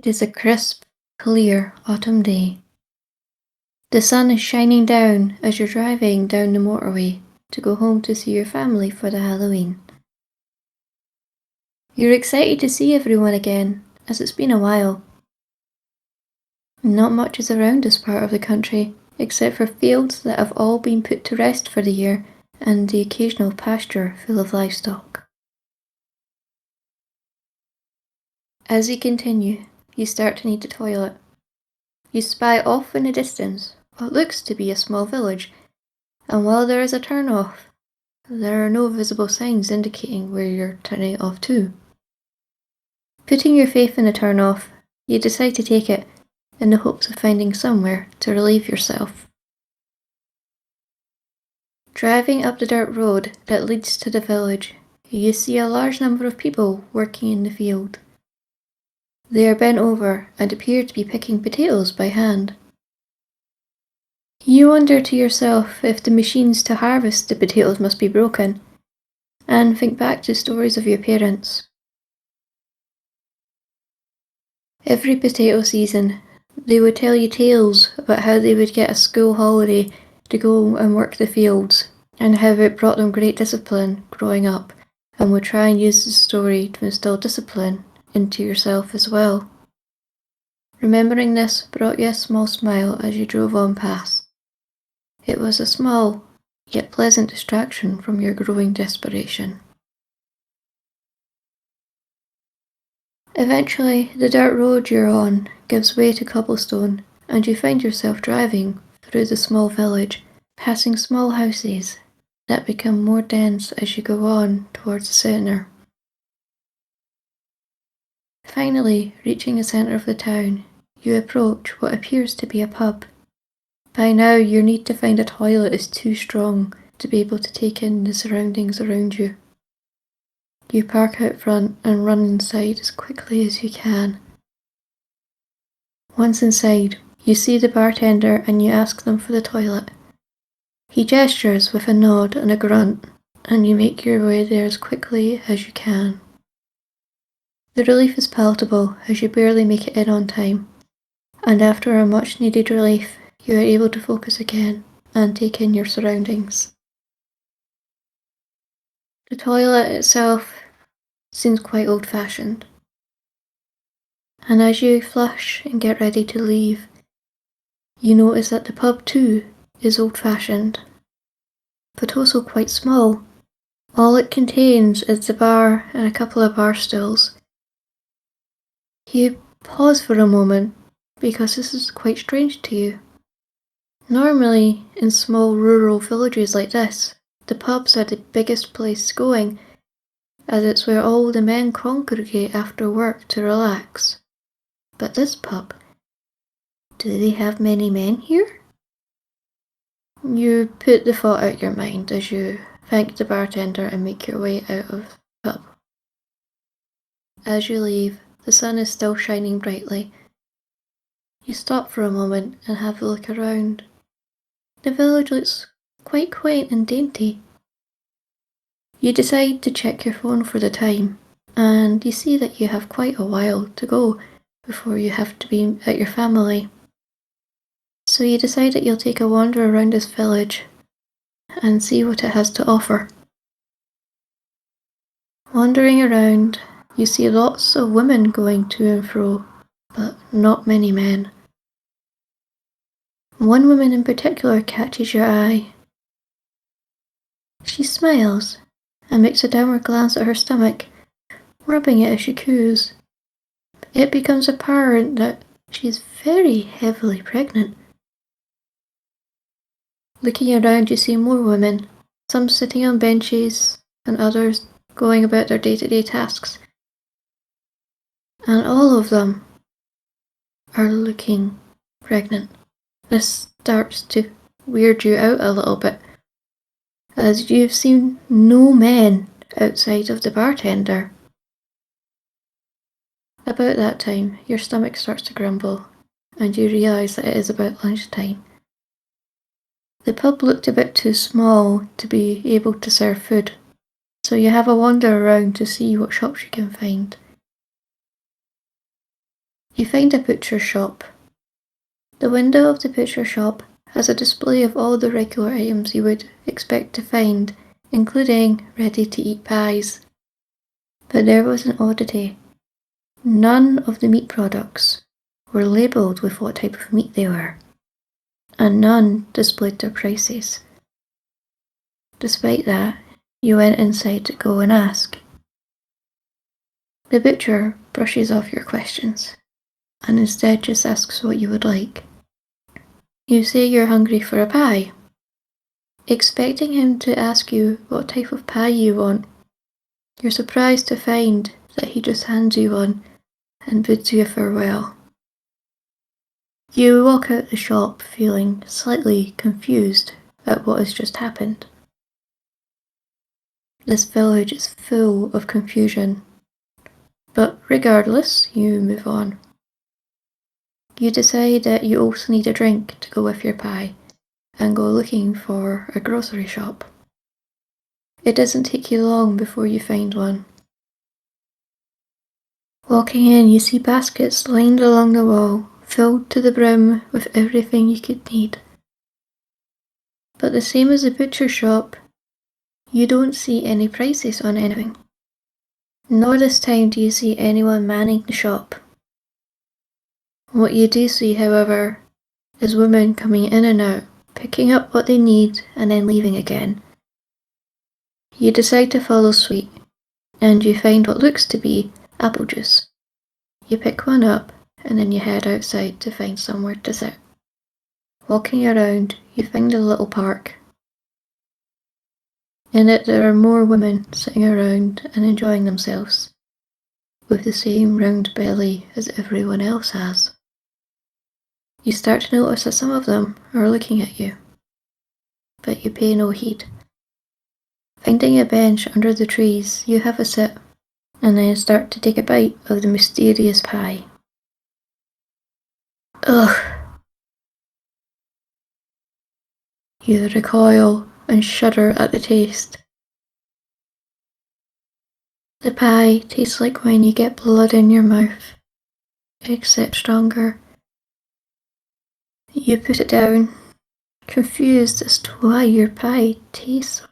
It is a crisp, clear autumn day. The sun is shining down as you're driving down the motorway to go home to see your family for the Halloween. You're excited to see everyone again, as it's been a while. Not much is around this part of the country, except for fields that have all been put to rest for the year and the occasional pasture full of livestock. As you continue, you start to need the toilet. You spy off in the distance what looks to be a small village, and while there is a turn-off, there are no visible signs indicating where you're turning it off to. Putting your faith in the turn-off, you decide to take it in the hopes of finding somewhere to relieve yourself. Driving up the dirt road that leads to the village, you see a large number of people working in the field. They are bent over and appear to be picking potatoes by hand. You wonder to yourself if the machines to harvest the potatoes must be broken, and think back to stories of your parents. Every potato season, they would tell you tales about how they would get a school holiday to go and work the fields, and how it brought them great discipline growing up, and would try and use the story to instill discipline into yourself as well. Remembering this brought you a small smile as you drove on past. It was a small, yet pleasant distraction from your growing desperation. Eventually, the dirt road you're on gives way to cobblestone, and you find yourself driving through the small village, passing small houses that become more dense as you go on towards the centre. Finally, reaching the centre of the town, you approach what appears to be a pub. By now, your need to find a toilet is too strong to be able to take in the surroundings around you. You park out front and run inside as quickly as you can. Once inside, you see the bartender and you ask them for the toilet. He gestures with a nod and a grunt, and you make your way there as quickly as you can. The relief is palatable as you barely make it in on time, and after a much needed relief, you are able to focus again and take in your surroundings. The toilet itself seems quite old-fashioned, and as you flush and get ready to leave, you notice that the pub too is old-fashioned, but also quite small. All it contains is the bar and a couple of bar stools. You pause for a moment because this is quite strange to you. Normally, in small rural villages like this, the pubs are the biggest place going, as it's where all the men congregate after work to relax. But this pub, do they have many men here? You put the thought out your mind as you thank the bartender and make your way out of the pub. As you leave, the sun is still shining brightly. You stop for a moment and have a look around. The village looks quite quaint and dainty. You decide to check your phone for the time, and you see that you have quite a while to go before you have to be at your family. So you decide that you'll take a wander around this village and see what it has to offer. Wandering around, you see lots of women going to and fro, but not many men. One woman in particular catches your eye. She smiles and makes a downward glance at her stomach, rubbing it as she coos. It becomes apparent that she is very heavily pregnant. Looking around, you see more women, some sitting on benches and others going about their day-to-day tasks. And all of them are looking pregnant. This starts to weird you out a little bit, as you've seen no men outside of the bartender. About that time, your stomach starts to grumble, and you realise that it is about lunchtime. The pub looked a bit too small to be able to serve food, so you have a wander around to see what shops you can find. You find a butcher's shop. The window of the butcher shop has a display of all the regular items you would expect to find, including ready-to-eat pies. But there was an oddity. None of the meat products were labelled with what type of meat they were, and none displayed their prices. Despite that, you went inside to go and ask. The butcher brushes off your questions, and instead just asks what you would like. You say you're hungry for a pie, expecting him to ask you what type of pie you want. You're surprised to find that he just hands you one and bids you farewell. You walk out the shop feeling slightly confused at what has just happened. This village is full of confusion, but regardless, you move on. You decide that you also need a drink to go with your pie and go looking for a grocery shop. It doesn't take you long before you find one. Walking in, you see baskets lined along the wall, filled to the brim with everything you could need. But the same as the butcher shop, you don't see any prices on anything. Nor this time do you see anyone manning the shop. What you do see, however, is women coming in and out, picking up what they need and then leaving again. You decide to follow suit, and you find what looks to be apple juice. You pick one up, and then you head outside to find somewhere to sit. Walking around, you find a little park. In it there are more women sitting around and enjoying themselves, with the same round belly as everyone else has. You start to notice that some of them are looking at you, but you pay no heed. Finding a bench under the trees, you have a sit, and then start to take a bite of the mysterious pie. Ugh! You recoil and shudder at the taste. The pie tastes like when you get blood in your mouth, except stronger. You put it down, confused as to why your pie tastes of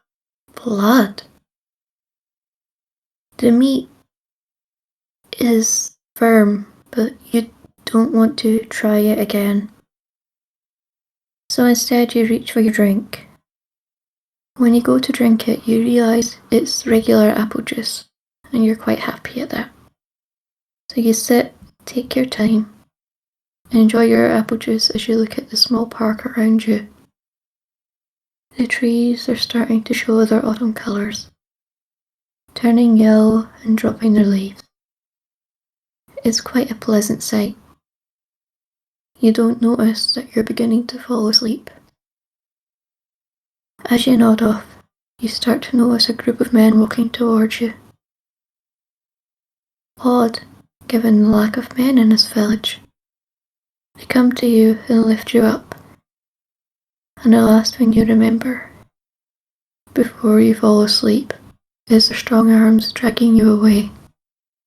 blood. The meat is firm, but you don't want to try it again. So instead you reach for your drink. When you go to drink it, you realise it's regular apple juice, and you're quite happy at that. So you sit, take your time, enjoy your apple juice as you look at the small park around you. The trees are starting to show their autumn colours, turning yellow and dropping their leaves. It's quite a pleasant sight. You don't notice that you're beginning to fall asleep. As you nod off, you start to notice a group of men walking towards you. Odd, given the lack of men in this village. They come to you and lift you up, and the last thing you remember, before you fall asleep, is their strong arms dragging you away.